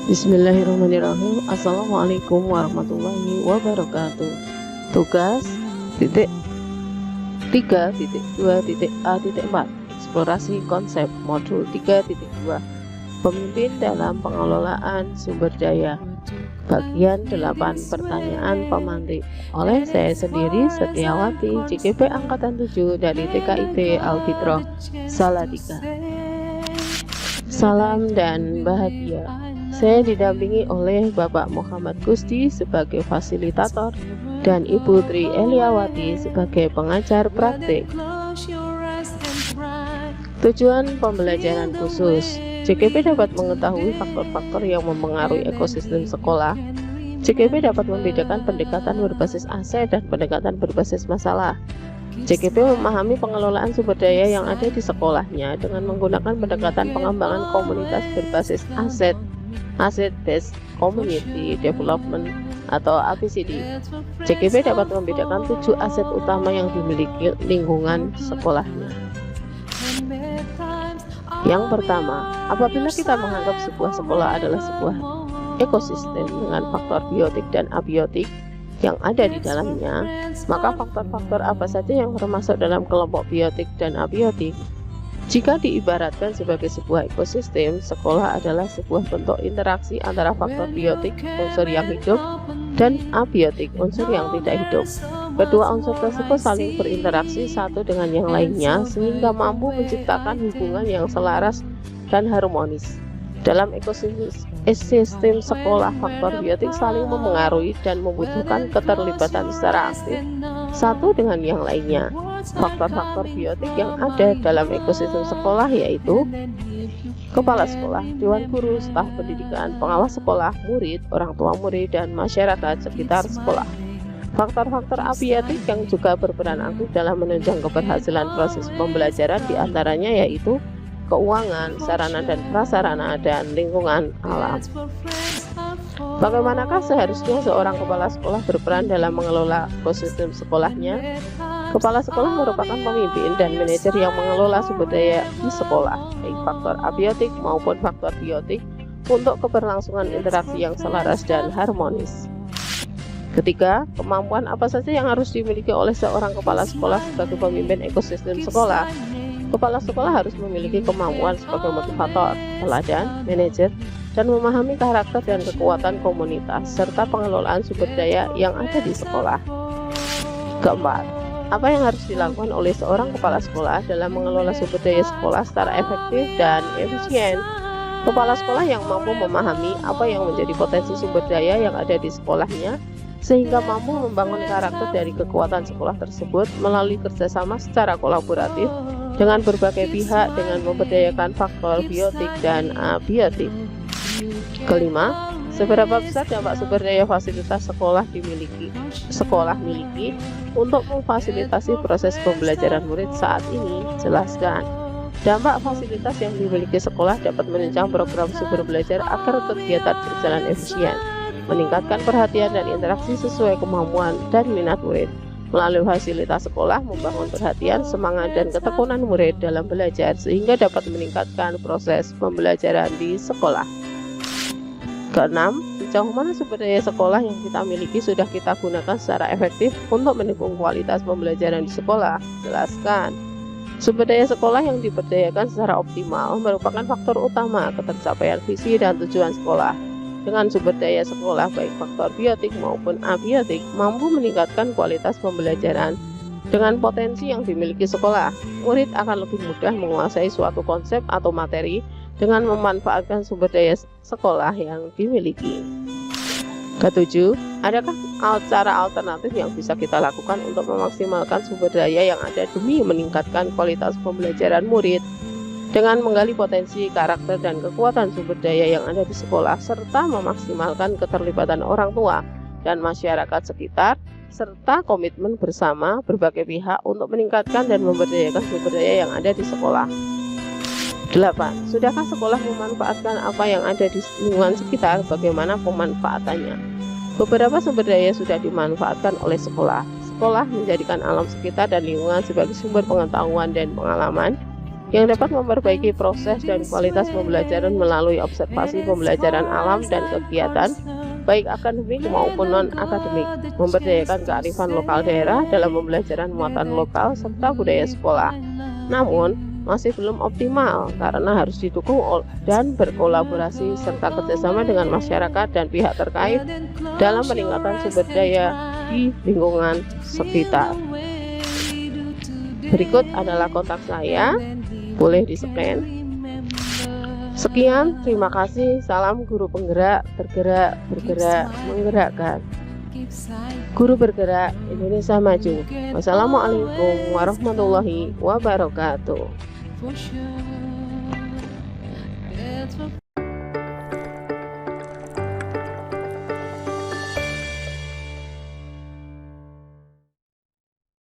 Bismillahirrahmanirrahim. Assalamualaikum warahmatullahi wabarakatuh. Tugas titik 3.2.a.4 eksplorasi konsep modul 3.2 pemimpin dalam pengelolaan sumber daya, bagian 8 pertanyaan pemantik oleh saya sendiri, Setiawati, JKP Angkatan 7 dari TKIP Al-Fitrah Salatiga. Salam dan bahagia. Saya didampingi oleh Bapak Muhammad Gusti sebagai fasilitator dan Ibu Tri Eliawati sebagai pengajar praktik. Tujuan pembelajaran khusus. JKP dapat mengetahui faktor-faktor yang mempengaruhi ekosistem sekolah. JKP dapat membedakan pendekatan berbasis aset dan pendekatan berbasis masalah. JKP memahami pengelolaan sumber daya yang ada di sekolahnya dengan menggunakan pendekatan pengembangan komunitas berbasis aset, Asset Based Community Development atau ABCD. JKP dapat membedakan 7 aset utama yang dimiliki lingkungan sekolahnya. Yang pertama, apabila kita menganggap sebuah sekolah adalah sebuah ekosistem dengan faktor biotik dan abiotik yang ada di dalamnya, maka faktor-faktor apa saja yang termasuk dalam kelompok biotik dan abiotik? Jika diibaratkan sebagai sebuah ekosistem, sekolah adalah sebuah bentuk interaksi antara faktor biotik, unsur yang hidup, dan abiotik, unsur yang tidak hidup. Kedua unsur tersebut saling berinteraksi satu dengan yang lainnya sehingga mampu menciptakan hubungan yang selaras dan harmonis. Dalam ekosistem sekolah, faktor biotik saling memengaruhi dan membutuhkan keterlibatan secara aktif satu dengan yang lainnya. Faktor-faktor biotik yang ada dalam ekosistem sekolah yaitu kepala sekolah, dewan guru, staf pendidikan, pengawas sekolah, murid, orang tua murid, dan masyarakat sekitar sekolah. Faktor-faktor abiotik yang juga berperan aktif dalam menunjang keberhasilan proses pembelajaran diantaranya yaitu keuangan, sarana dan prasarana, dan lingkungan alam. Bagaimanakah seharusnya seorang kepala sekolah berperan dalam mengelola ekosistem sekolahnya? Kepala sekolah merupakan pemimpin dan manajer yang mengelola sumber daya di sekolah, baik faktor abiotik maupun faktor biotik, untuk keberlangsungan interaksi yang selaras dan harmonis. Ketiga, kemampuan apa saja yang harus dimiliki oleh seorang kepala sekolah sebagai pemimpin ekosistem sekolah? Kepala sekolah harus memiliki kemampuan sebagai motivator, teladan, manajer, dan memahami karakter dan kekuatan komunitas, serta pengelolaan sumber daya yang ada di sekolah. Keempat, apa yang harus dilakukan oleh seorang kepala sekolah dalam mengelola sumber daya sekolah secara efektif dan efisien? Kepala sekolah yang mampu memahami apa yang menjadi potensi sumber daya yang ada di sekolahnya, sehingga mampu membangun karakter dari kekuatan sekolah tersebut melalui kerjasama secara kolaboratif dengan berbagai pihak dengan memberdayakan faktor biotik dan abiotik. Kelima, seberapa besar dampak sumber daya fasilitas sekolah miliki untuk memfasilitasi proses pembelajaran murid saat ini? Jelaskan. Dampak fasilitas yang dimiliki sekolah dapat menunjang program sumber belajar agar kegiatan berjalan efisien, meningkatkan perhatian dan interaksi sesuai kemampuan dan minat murid. Melalui fasilitas sekolah membangun perhatian, semangat, dan ketekunan murid dalam belajar sehingga dapat meningkatkan proses pembelajaran di sekolah. Keenam, sejauh mana sumber daya sekolah yang kita miliki sudah kita gunakan secara efektif untuk mendukung kualitas pembelajaran di sekolah? Jelaskan. Sumber daya sekolah yang diberdayakan secara optimal merupakan faktor utama ketercapaian visi dan tujuan sekolah. Dengan sumber daya sekolah baik faktor biotik maupun abiotik mampu meningkatkan kualitas pembelajaran. Dengan potensi yang dimiliki sekolah, murid akan lebih mudah menguasai suatu konsep atau materi dengan memanfaatkan sumber daya sekolah yang dimiliki. Ketujuh, adakah cara alternatif yang bisa kita lakukan untuk memaksimalkan sumber daya yang ada demi meningkatkan kualitas pembelajaran murid? Dengan menggali potensi, karakter, dan kekuatan sumber daya yang ada di sekolah, serta memaksimalkan keterlibatan orang tua dan masyarakat sekitar, serta komitmen bersama berbagai pihak untuk meningkatkan dan memberdayakan sumber daya yang ada di sekolah. 8. Sudahkah sekolah memanfaatkan apa yang ada di lingkungan sekitar? Bagaimana pemanfaatannya? Beberapa sumber daya sudah dimanfaatkan oleh sekolah. Sekolah menjadikan alam sekitar dan lingkungan sebagai sumber pengetahuan dan pengalaman yang dapat memperbaiki proses dan kualitas pembelajaran melalui observasi pembelajaran alam dan kegiatan baik akademik maupun non-akademik, memberdayakan kearifan lokal daerah dalam pembelajaran muatan lokal serta budaya sekolah. Namun, masih belum optimal karena harus didukung dan berkolaborasi serta kerjasama dengan masyarakat dan pihak terkait dalam peningkatan sumber daya di lingkungan sekitar. Berikut adalah kontak saya, boleh di-scan. Sekian, terima kasih. Salam guru penggerak, bergerak, bergerak, menggerakkan. Guru bergerak, Indonesia maju. Wassalamualaikum warahmatullahi wabarakatuh.